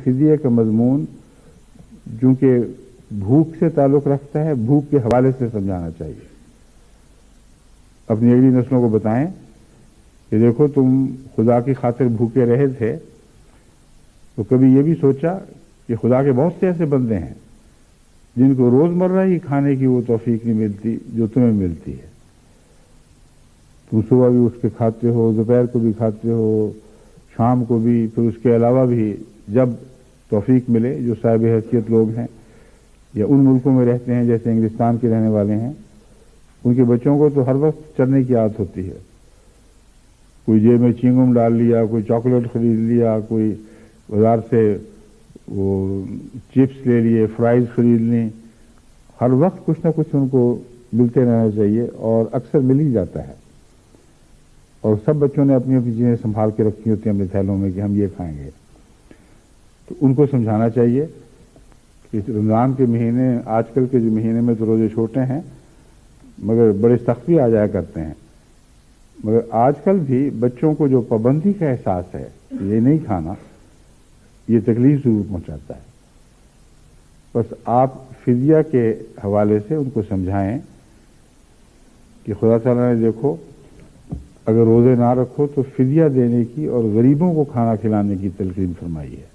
فدیہ کا مضمون چونکہ بھوک سے تعلق رکھتا ہے، بھوک کے حوالے سے سمجھانا چاہیے. اپنی اگلی نسلوں کو بتائیں کہ دیکھو تم خدا کی خاطر بھوکے رہے تھے تو کبھی یہ بھی سوچا کہ خدا کے بہت سے ایسے بندے ہیں جن کو روزمرہ ہی کھانے کی وہ توفیق نہیں ملتی جو تمہیں ملتی ہے. تم صبح بھی اٹھ کے کھاتے ہو، دوپہر کو بھی کھاتے ہو، شام کو بھی، پھر اس کے علاوہ بھی جب توفیق ملے. جو صاحب حیثیت لوگ ہیں یا ان ملکوں میں رہتے ہیں جیسے انگلستان کے رہنے والے ہیں، ان کے بچوں کو تو ہر وقت چڑھنے کی عادت ہوتی ہے. کوئی جیب میں چینگم ڈال لیا، کوئی چاکلیٹ خرید لیا، کوئی بازار سے وہ چپس لے لیے، فرائز خرید لیں. ہر وقت کچھ نہ کچھ ان کو ملتے رہنا چاہیے اور اکثر مل ہی جاتا ہے. اور سب بچوں نے اپنی اپنی چیزیں سنبھال کے رکھی ہوتی ہیں اپنے تھیلوں میں کہ ہم یہ کھائیں گے. تو ان کو سمجھانا چاہیے کہ رمضان کے مہینے، آج کل کے جو مہینے میں تو روزے چھوٹے ہیں مگر بڑے سخت بھی آ جایا کرتے ہیں، مگر آج کل بھی بچوں کو جو پابندی کا احساس ہے، یہ نہیں کھانا، یہ تکلیف ضرور پہنچاتا ہے. بس آپ فدیہ کے حوالے سے ان کو سمجھائیں کہ خدا تعالیٰ نے دیکھو اگر روزے نہ رکھو تو فدیہ دینے کی اور غریبوں کو کھانا کھلانے کی تلقین فرمائی ہے.